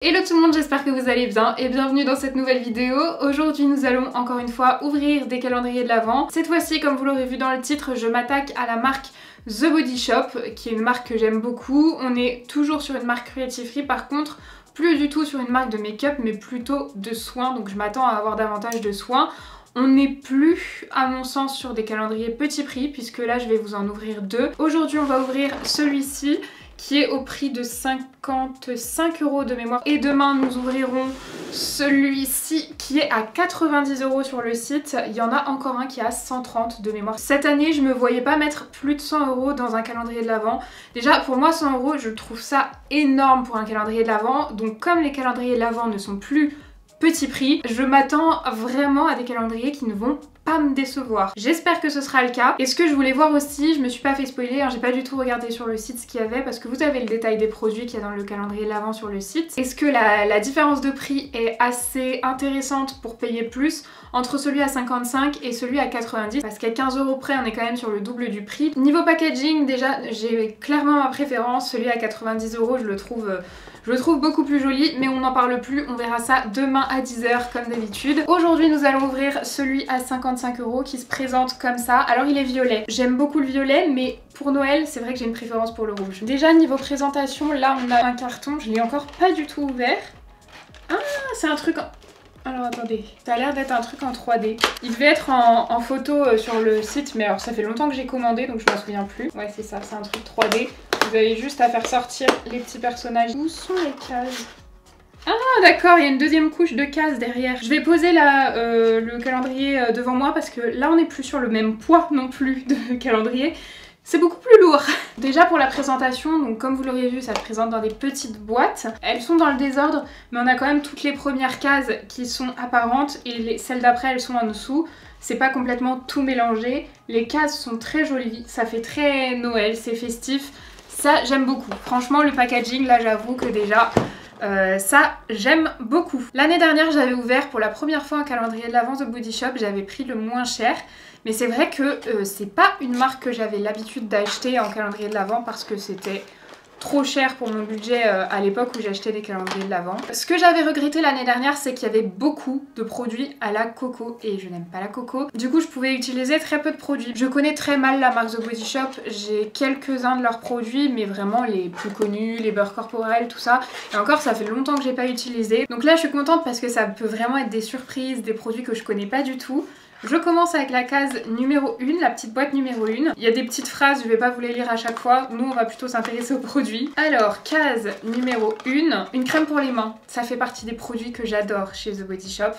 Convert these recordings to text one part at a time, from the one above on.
Hello tout le monde, j'espère que vous allez bien et bienvenue dans cette nouvelle vidéo. Aujourd'hui nous allons encore une fois ouvrir des calendriers de l'Avent. Cette fois-ci, comme vous l'aurez vu dans le titre, je m'attaque à la marque The Body Shop, qui est une marque que j'aime beaucoup. On est toujours sur une marque cruelty free, par contre plus du tout sur une marque de make-up mais plutôt de soins, donc je m'attends à avoir davantage de soins. On n'est plus à mon sens sur des calendriers petit prix puisque là je vais vous en ouvrir deux. Aujourd'hui on va ouvrir celui-ci qui est au prix de 55 € de mémoire. Et demain, nous ouvrirons celui-ci qui est à 90 € sur le site. Il y en a encore un qui est à 130 € de mémoire. Cette année, je me voyais pas mettre plus de 100 € dans un calendrier de l'Avent. Déjà, pour moi, 100 €, je trouve ça énorme pour un calendrier de l'Avent. Donc, comme les calendriers de l'Avent ne sont plus petit prix, je m'attends vraiment à des calendriers qui ne vont pas me décevoir. J'espère que ce sera le cas. Et ce que je voulais voir aussi, je me suis pas fait spoiler, hein, j'ai pas du tout regardé sur le site ce qu'il y avait parce que vous avez le détail des produits qu'il y a dans le calendrier de l'Avent sur le site. Est-ce que la différence de prix est assez intéressante pour payer plus entre celui à 55 et celui à 90? Parce qu'à 15 € près, on est quand même sur le double du prix. Niveau packaging, déjà, j'ai clairement ma préférence. Celui à 90 €, je le trouve beaucoup plus joli, mais on n'en parle plus, on verra ça demain à 10 h comme d'habitude. Aujourd'hui nous allons ouvrir celui à 55 € qui se présente comme ça. Alors il est violet, j'aime beaucoup le violet, mais pour Noël c'est vrai que j'ai une préférence pour le rouge. Déjà niveau présentation, là on a un carton, je l'ai encore pas du tout ouvert. Ah, c'est un truc... Alors attendez, ça a l'air d'être un truc en 3D. Il devait être en photo sur le site, mais alors ça fait longtemps que j'ai commandé donc je m'en souviens plus. Ouais c'est ça, c'est un truc 3D. Vous avez juste à faire sortir les petits personnages. Où sont les cases? Ah d'accord, il y a une deuxième couche de cases derrière. Je vais poser là le calendrier devant moi parce que là on n'est plus sur le même poids non plus de calendrier. C'est beaucoup plus lourd. Déjà pour la présentation, donc comme vous l'aurez vu, ça se présente dans des petites boîtes. Elles sont dans le désordre, mais on a quand même toutes les premières cases qui sont apparentes et celles d'après elles sont en dessous. C'est pas complètement tout mélangé. Les cases sont très jolies, ça fait très Noël, c'est festif. Ça j'aime beaucoup. Franchement le packaging là j'avoue que déjà... ça j'aime beaucoup. L'année dernière j'avais ouvert pour la première fois un calendrier de l'Avent The Body Shop, j'avais pris le moins cher. Mais c'est vrai que c'est pas une marque que j'avais l'habitude d'acheter en calendrier de l'Avent parce que c'était trop cher pour mon budget à l'époque où j'achetais des calendriers de l'Avent. Ce que j'avais regretté l'année dernière, c'est qu'il y avait beaucoup de produits à la coco et je n'aime pas la coco. Du coup, je pouvais utiliser très peu de produits. Je connais très mal la marque The Body Shop, j'ai quelques-uns de leurs produits, mais vraiment les plus connus, les beurres corporels, tout ça. Et encore, ça fait longtemps que j'ai pas utilisé. Donc là, je suis contente parce que ça peut vraiment être des surprises, des produits que je connais pas du tout. Je commence avec la case numéro 1, la petite boîte numéro 1. Il y a des petites phrases, je vais pas vous les lire à chaque fois. Nous, on va plutôt s'intéresser aux produits. Alors, case numéro 1, une crème pour les mains. Ça fait partie des produits que j'adore chez The Body Shop.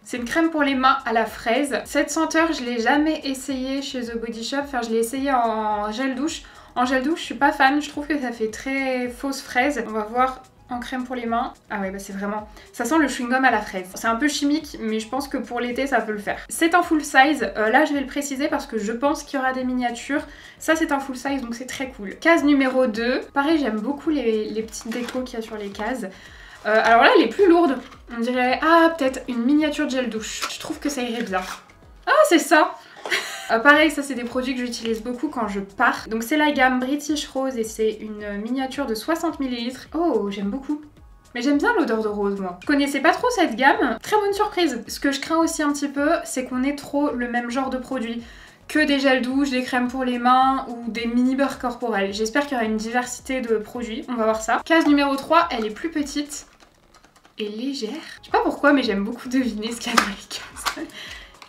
C'est une crème pour les mains à la fraise. Cette senteur, je l'ai jamais essayée chez The Body Shop. Enfin, je l'ai essayée en gel douche. En gel douche, je suis pas fan. Je trouve que ça fait très fausse fraise. On va voir... En crème pour les mains. Ah ouais, bah c'est vraiment... Ça sent le chewing-gum à la fraise. C'est un peu chimique, mais je pense que pour l'été, ça peut le faire. C'est en full size. Là, je vais le préciser parce que je pense qu'il y aura des miniatures. Ça, c'est en full size, donc c'est très cool. Case numéro 2. Pareil, j'aime beaucoup les petites décos qu'il y a sur les cases. Alors là, elle est plus lourde. On dirait... Ah, peut-être une miniature de gel douche. Je trouve que ça irait bien. Ah, c'est ça. Pareil, ça c'est des produits que j'utilise beaucoup quand je pars. Donc c'est la gamme British Rose et c'est une miniature de 60 ml. Oh, j'aime beaucoup. Mais j'aime bien l'odeur de rose moi. Je connaissais pas trop cette gamme. Très bonne surprise. Ce que je crains aussi un petit peu, c'est qu'on ait trop le même genre de produits. Que des gels douche, des crèmes pour les mains ou des mini beurres corporels. J'espère qu'il y aura une diversité de produits. On va voir ça. Case numéro 3, elle est plus petite et légère. Je sais pas pourquoi, mais j'aime beaucoup deviner ce qu'il y a dans les cases.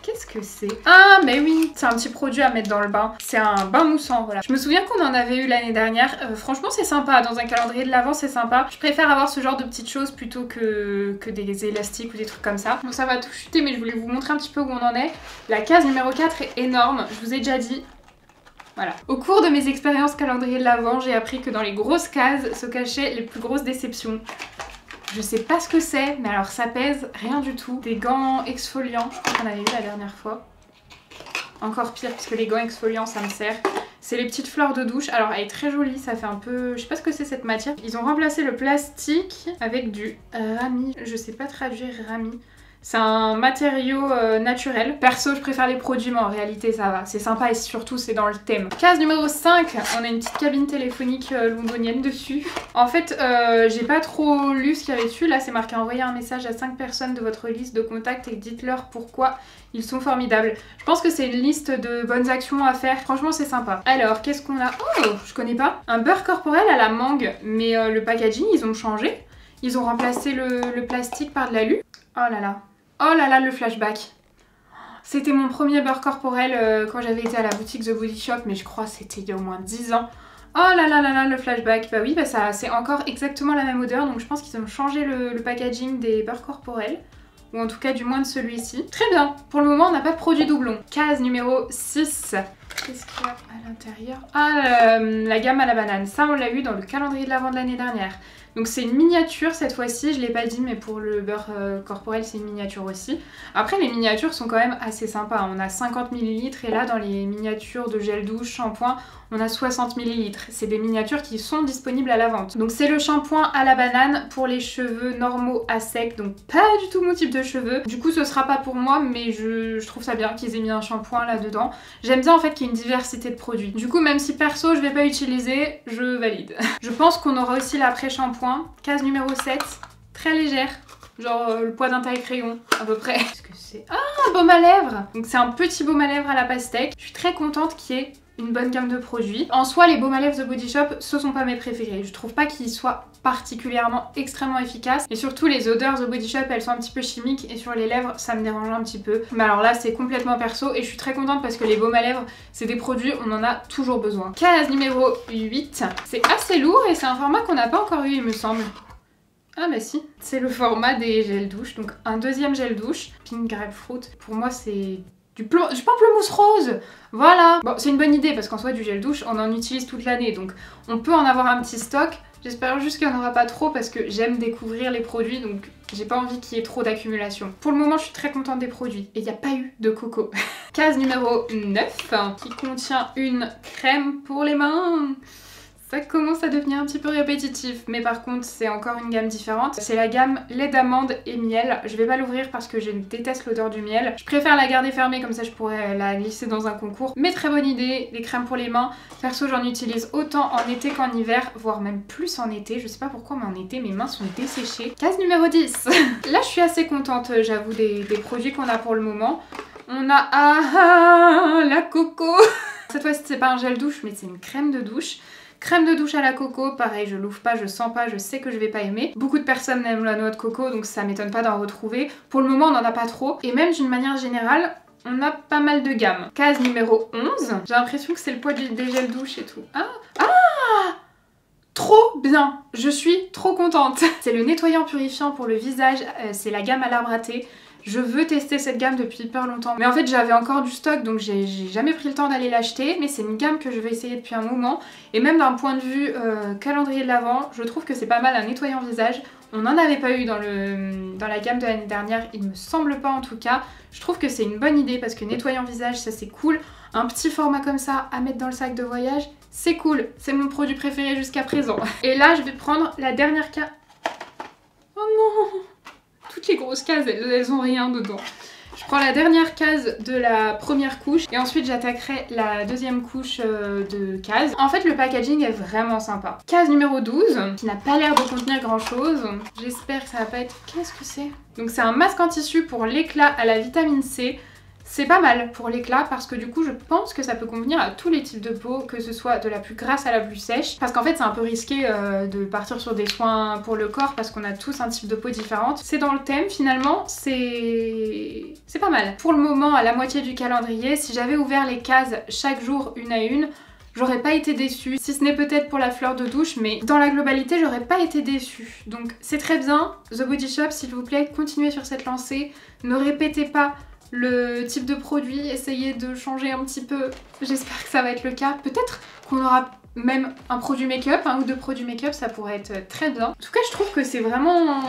Qu'est-ce que c'est? Ah mais oui, c'est un petit produit à mettre dans le bain. C'est un bain moussant, voilà. Je me souviens qu'on en avait eu l'année dernière. Franchement c'est sympa, dans un calendrier de l'Avent c'est sympa. Je préfère avoir ce genre de petites choses plutôt que des élastiques ou des trucs comme ça. Bon ça va tout chuter mais je voulais vous montrer un petit peu où on en est. La case numéro 4 est énorme, je vous ai déjà dit. Voilà. Au cours de mes expériences calendrier de l'Avent, j'ai appris que dans les grosses cases se cachaient les plus grosses déceptions. Je sais pas ce que c'est, mais alors ça pèse rien du tout. Des gants exfoliants, je crois qu'on avait vu la dernière fois. Encore pire, parce que les gants exfoliants, ça me sert. C'est les petites fleurs de douche. Alors elle est très jolie, ça fait un peu... Je sais pas ce que c'est cette matière. Ils ont remplacé le plastique avec du rami. Je sais pas traduire rami. C'est un matériau naturel. Perso, je préfère les produits, mais en réalité, ça va. C'est sympa et surtout, c'est dans le thème. Case numéro 5, on a une petite cabine téléphonique londonienne dessus. En fait, j'ai pas trop lu ce qu'il y avait dessus. Là, c'est marqué envoyer un message à 5 personnes de votre liste de contacts et dites-leur pourquoi ils sont formidables. Je pense que c'est une liste de bonnes actions à faire. Franchement, c'est sympa. Alors, qu'est-ce qu'on a? Oh, je connais pas. Un beurre corporel à la mangue, mais le packaging, ils ont changé. Ils ont remplacé le plastique par de l'alu. Oh là là. Oh là là, le flashback. C'était mon premier beurre corporel quand j'avais été à la boutique The Body Shop, mais je crois que c'était il y a au moins 10 ans. Oh là là là là, le flashback. Bah oui, bah ça c'est encore exactement la même odeur, donc je pense qu'ils ont changé le packaging des beurres corporels. Ou en tout cas du moins de celui-ci. Très bien, pour le moment on n'a pas de produit doublon. Case numéro 6. Qu'est-ce qu'il y a à l'intérieur? Ah, la gamme à la banane. Ça on l'a eu dans le calendrier de l'Avent de l'année dernière. Donc c'est une miniature cette fois-ci, je l'ai pas dit, mais pour le beurre corporel c'est une miniature aussi. Après les miniatures sont quand même assez sympas, on a 50 ml et là dans les miniatures de gel douche, shampoing, on a 60 ml. C'est des miniatures qui sont disponibles à la vente. Donc c'est le shampoing à la banane pour les cheveux normaux à sec, donc pas du tout mon type de cheveux. Du coup ce sera pas pour moi, mais je trouve ça bien qu'ils aient mis un shampoing là-dedans. J'aime bien en fait qu'il y ait une diversité de produits. Du coup même si perso je vais pas utiliser, je valide. Je pense qu'on aura aussi l'après-shampoing. Case numéro 7, très légère, genre le poids d'un taille-crayon à peu près. Qu'est-ce que c'est? Ah, un baume à lèvres. Donc c'est un petit baume à lèvres à la pastèque. Je suis très contente qu'il y ait une bonne gamme de produits. En soi, les baumes à lèvres The Body Shop, ce sont pas mes préférés. Je trouve pas qu'ils soient particulièrement extrêmement efficaces. Et surtout, les odeurs The Body Shop, elles sont un petit peu chimiques et sur les lèvres, ça me dérange un petit peu. Mais alors là, c'est complètement perso et je suis très contente parce que les baumes à lèvres, c'est des produits, on en a toujours besoin. Case numéro 8. C'est assez lourd et c'est un format qu'on n'a pas encore eu, il me semble. Ah bah si, c'est le format des gels douche, donc un deuxième gel douche, Pink Grapefruit. Pour moi c'est du pamplemousse rose. Voilà. Bon, c'est une bonne idée parce qu'en soi du gel douche, on en utilise toute l'année, donc on peut en avoir un petit stock. J'espère juste qu'il n'y en aura pas trop parce que j'aime découvrir les produits, donc j'ai pas envie qu'il y ait trop d'accumulation. Pour le moment, je suis très contente des produits et il n'y a pas eu de coco. Case numéro 9 qui contient une crème pour les mains. Ça commence à devenir un petit peu répétitif, mais par contre c'est encore une gamme différente. C'est la gamme lait d'amande et miel. Je vais pas l'ouvrir parce que je déteste l'odeur du miel. Je préfère la garder fermée, comme ça je pourrais la glisser dans un concours. Mais très bonne idée, les crèmes pour les mains. Perso j'en utilise autant en été qu'en hiver, voire même plus en été. Je sais pas pourquoi, mais en été mes mains sont desséchées. Case numéro 10. Là je suis assez contente, j'avoue, des produits qu'on a pour le moment. On a la coco. Cette fois-ci c'est pas un gel douche, mais c'est une crème de douche. Crème de douche à la coco, pareil, je l'ouvre pas, je sens pas, je sais que je vais pas aimer. Beaucoup de personnes aiment la noix de coco, donc ça m'étonne pas d'en retrouver. Pour le moment, on n'en a pas trop. Et même d'une manière générale, on a pas mal de gammes. Case numéro 11. J'ai l'impression que c'est le poids des gels douche et tout. Ah, trop bien. Je suis trop contente. C'est le nettoyant purifiant pour le visage, c'est la gamme à l'arbre à thé. Je veux tester cette gamme depuis hyper longtemps. Mais en fait j'avais encore du stock, donc j'ai jamais pris le temps d'aller l'acheter. Mais c'est une gamme que je vais essayer depuis un moment. Et même d'un point de vue calendrier de l'Avent, je trouve que c'est pas mal un nettoyant visage. On n'en avait pas eu dans la gamme de l'année dernière, il me semble pas en tout cas. Je trouve que c'est une bonne idée parce que nettoyant visage, ça c'est cool. Un petit format comme ça à mettre dans le sac de voyage, c'est cool. C'est mon produit préféré jusqu'à présent. Et là je vais prendre la dernière case. Oh non! Toutes les grosses cases, elles ont rien dedans. Je prends la dernière case de la première couche et ensuite j'attaquerai la deuxième couche de cases. En fait le packaging est vraiment sympa. Case numéro 12 qui n'a pas l'air de contenir grand chose. J'espère que ça va pas être... Qu'est-ce que c'est? Donc c'est un masque en tissu pour l'éclat à la vitamine C. C'est pas mal pour l'éclat parce que du coup je pense que ça peut convenir à tous les types de peau, que ce soit de la plus grasse à la plus sèche. Parce qu'en fait c'est un peu risqué de partir sur des soins pour le corps parce qu'on a tous un type de peau différente. C'est dans le thème finalement, c'est pas mal. Pour le moment à la moitié du calendrier, si j'avais ouvert les cases chaque jour une à une, j'aurais pas été déçue, si ce n'est peut-être pour la fleur de douche, mais dans la globalité j'aurais pas été déçue. Donc c'est très bien, The Body Shop s'il vous plaît, continuez sur cette lancée, ne répétez pas le type de produit, essayez de changer un petit peu, j'espère que ça va être le cas. Peut-être qu'on aura même un produit make-up, un ou deux produits make-up, ça pourrait être très bien. En tout cas je trouve que c'est vraiment...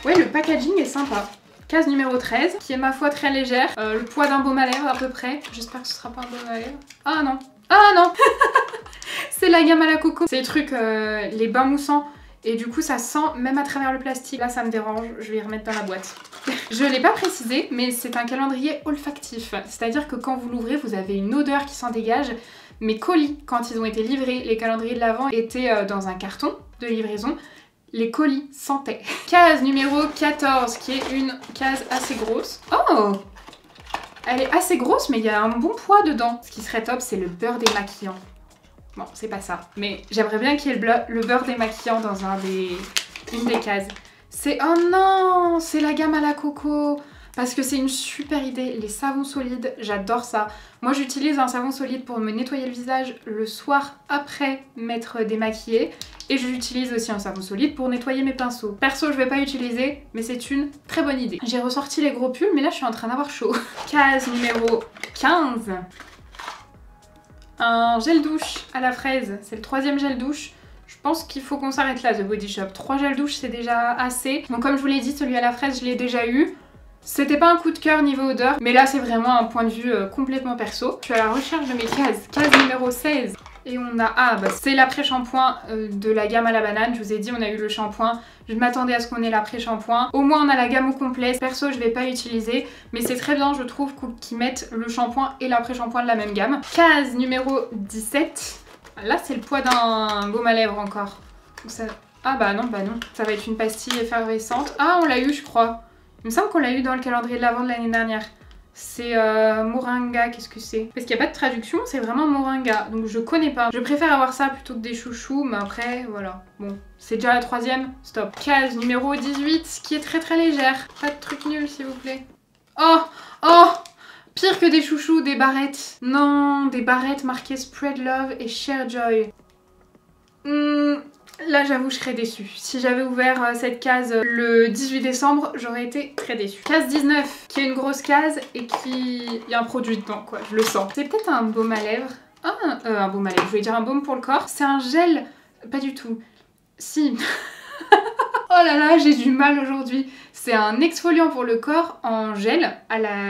Ouais, le packaging est sympa. Case numéro 13, qui est ma foi très légère, le poids d'un baume à lèvres à peu près. J'espère que ce sera pas un baume à lèvres. Ah non. Ah non. C'est la gamme à la coco. C'est les trucs, les bains moussants et du coup ça sent même à travers le plastique. Là ça me dérange, je vais y remettre dans la boîte. Je l'ai pas précisé, mais c'est un calendrier olfactif, c'est-à-dire que quand vous l'ouvrez, vous avez une odeur qui s'en dégage. Mes colis, quand ils ont été livrés, les calendriers de l'Avent étaient dans un carton de livraison. Les colis sentaient. Case numéro 14, qui est une case assez grosse. Oh! Elle est assez grosse, mais il y a un bon poids dedans. Ce qui serait top, c'est le beurre démaquillant. Bon, c'est pas ça. Mais j'aimerais bien qu'il y ait le beurre démaquillant dans une des cases. Oh non! C'est la gamme à la coco. Parce que c'est une super idée, les savons solides, j'adore ça. Moi j'utilise un savon solide pour me nettoyer le visage le soir après m'être démaquillée. Et j'utilise aussi un savon solide pour nettoyer mes pinceaux. Perso je vais pas utiliser, mais c'est une très bonne idée. J'ai ressorti les gros pulls, mais là je suis en train d'avoir chaud. Case numéro 15. Un gel douche à la fraise, c'est le 3e gel douche. Je pense qu'il faut qu'on s'arrête là, The Body Shop. 3 gels douche c'est déjà assez. Donc comme je vous l'ai dit, celui à la fraise je l'ai déjà eu. C'était pas un coup de cœur niveau odeur, mais là c'est vraiment un point de vue complètement perso. Je suis à la recherche de mes cases. Case numéro 16. Et on a, c'est l'après-shampoing de la gamme à la banane. Je vous ai dit, on a eu le shampoing. Je m'attendais à ce qu'on ait l'après-shampoing. Au moins on a la gamme au complet. Perso je vais pas utiliser, mais c'est très bien je trouve qu'ils mettent le shampoing et l'après-shampoing de la même gamme. Case numéro 17. Là c'est le poids d'un baume à lèvres encore. Donc ça... Ah bah non, ça va être une pastille effervescente. Ah on l'a eu je crois. Il me semble qu'on l'a eu dans le calendrier de l'Avent de l'année dernière. C'est Moringa, qu'est-ce que c'est? Parce qu'il n'y a pas de traduction, c'est vraiment Moringa. Donc je connais pas. Je préfère avoir ça plutôt que des chouchous, mais après, voilà. Bon, c'est déjà la 3e, stop. Case numéro 18, qui est très très légère. Pas de truc nul, s'il vous plaît. Oh! Oh! Pire que des chouchous, des barrettes. Non, des barrettes marquées Spread Love et Share Joy. Là j'avoue je serais déçue. Si j'avais ouvert cette case le 18 décembre, j'aurais été très déçue. Case 19, qui est une grosse case et qui... Il y a un produit dedans quoi, je le sens. C'est peut-être un baume à lèvres. Ah, un baume à lèvres, je voulais dire un baume pour le corps. C'est un gel... Pas du tout. Si... Oh là là, j'ai du mal aujourd'hui. C'est un exfoliant pour le corps en gel,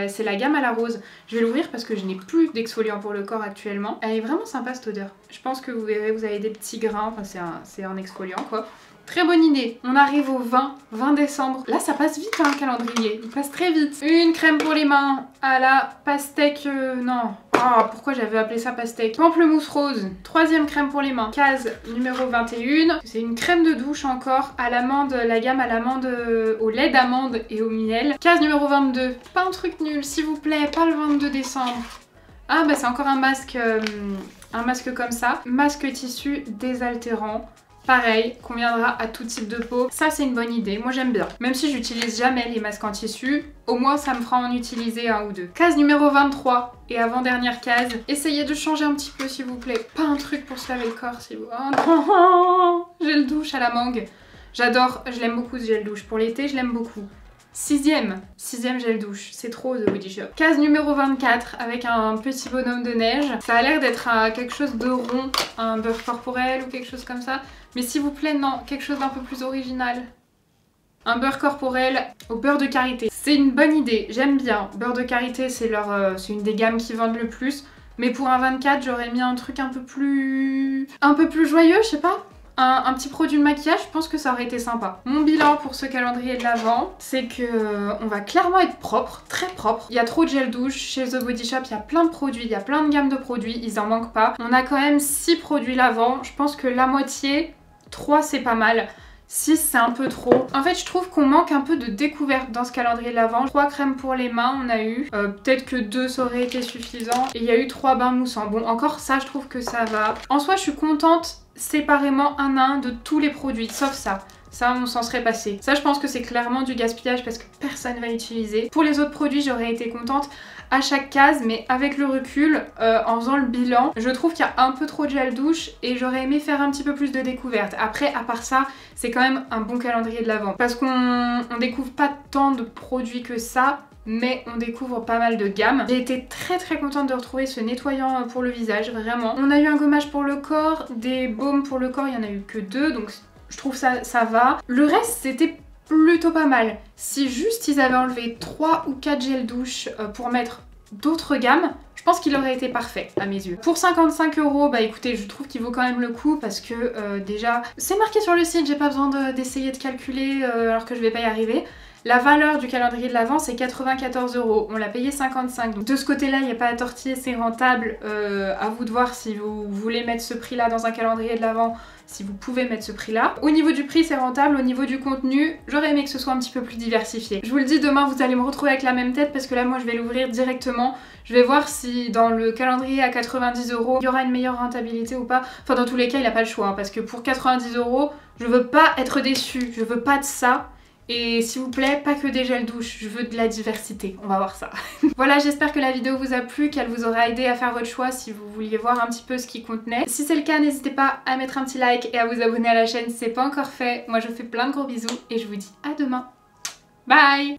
c'est la gamme à la rose. Je vais l'ouvrir parce que je n'ai plus d'exfoliant pour le corps actuellement. Elle est vraiment sympa cette odeur. Je pense que vous verrez, vous avez des petits grains, enfin c'est un exfoliant quoi. Très bonne idée. On arrive au 20 décembre. Là ça passe vite hein, le calendrier, il passe très vite. Une crème pour les mains à la pastèque, non. Ah, pourquoi j'avais appelé ça pastèque? Pamplemousse rose, 3e crème pour les mains. Case numéro 21. C'est une crème de douche encore à l'amande, la gamme à l'amande, au lait d'amande et au miel. Case numéro 22. Pas un truc nul, s'il vous plaît, pas le 22 décembre. Ah bah c'est encore un masque comme ça. Masque tissu désaltérant. Pareil, conviendra à tout type de peau. Ça c'est une bonne idée, moi j'aime bien. Même si j'utilise jamais les masques en tissu, au moins ça me fera en utiliser un ou deux. Case numéro 23 et avant-dernière case. Essayez de changer un petit peu s'il vous plaît. Pas un truc pour se laver le corps s'il vous plaît. Oh non, gel douche à la mangue. J'adore, je l'aime beaucoup ce gel douche. Pour l'été je l'aime beaucoup. 6e gel douche, c'est trop The Body Shop. Case numéro 24 avec un petit bonhomme de neige. Ça a l'air d'être quelque chose de rond, un beurre corporel ou quelque chose comme ça. Mais s'il vous plaît, non, quelque chose d'un peu plus original. Un beurre corporel au beurre de karité. C'est une bonne idée, j'aime bien. Beurre de karité, c'est une des gammes qui vendent le plus. Mais pour un 24, j'aurais mis un truc un peu plus joyeux, je sais pas. Un petit produit de maquillage, je pense que ça aurait été sympa. Mon bilan pour ce calendrier de l'Avent, c'est que on va clairement être propre, très propre. Il y a trop de gel douche chez The Body Shop, il y a plein de produits, il y a plein de gammes de produits, ils en manquent pas. On a quand même 6 produits l'Avent, je pense que la moitié, 3 c'est pas mal. 6 c'est un peu trop. En fait je trouve qu'on manque un peu de découverte dans ce calendrier de l'Avent. 3 crèmes pour les mains on a eu. Peut-être que 2 ça aurait été suffisant. Et il y a eu 3 bains moussants. Bon encore ça je trouve que ça va. En soi je suis contente séparément un à un de tous les produits. Sauf ça. Ça on s'en serait passé. Ça je pense que c'est clairement du gaspillage parce que personne va l'utiliser. Pour les autres produits j'aurais été contente à chaque case, mais avec le recul, en faisant le bilan, je trouve qu'il y a un peu trop de gel douche et j'aurais aimé faire un petit peu plus de découverte. Après, à part ça, c'est quand même un bon calendrier de l'Avent. Parce qu'on découvre pas tant de produits que ça, mais on découvre pas mal de gammes. J'ai été très très contente de retrouver ce nettoyant pour le visage, vraiment. On a eu un gommage pour le corps, des baumes pour le corps, il y en a eu que 2, donc je trouve ça va. Le reste, c'était plutôt pas mal. Si juste ils avaient enlevé 3 ou 4 gels douche pour mettre d'autres gammes, je pense qu'il aurait été parfait à mes yeux. Pour 55 €, bah écoutez, je trouve qu'il vaut quand même le coup parce que déjà, c'est marqué sur le site, j'ai pas besoin d'essayer de calculer alors que je vais pas y arriver. La valeur du calendrier de l'Avent c'est 94 €, on l'a payé 55, donc de ce côté là il n'y a pas à tortiller, c'est rentable, à vous de voir si vous voulez mettre ce prix là dans un calendrier de l'Avent, si vous pouvez mettre ce prix là. Au niveau du prix c'est rentable, au niveau du contenu j'aurais aimé que ce soit un petit peu plus diversifié. Je vous le dis, demain vous allez me retrouver avec la même tête parce que là moi je vais l'ouvrir directement, je vais voir si dans le calendrier à 90 € il y aura une meilleure rentabilité ou pas. Enfin dans tous les cas il n'a pas le choix hein, parce que pour 90 € je veux pas être déçue, je veux pas de ça. Et s'il vous plaît, pas que des gels douche, je veux de la diversité, on va voir ça. Voilà, j'espère que la vidéo vous a plu, qu'elle vous aura aidé à faire votre choix si vous vouliez voir un petit peu ce qu'il contenait. Si c'est le cas, n'hésitez pas à mettre un petit like et à vous abonner à la chaîne si c'est pas encore fait. Moi je vous fais plein de gros bisous et je vous dis à demain. Bye!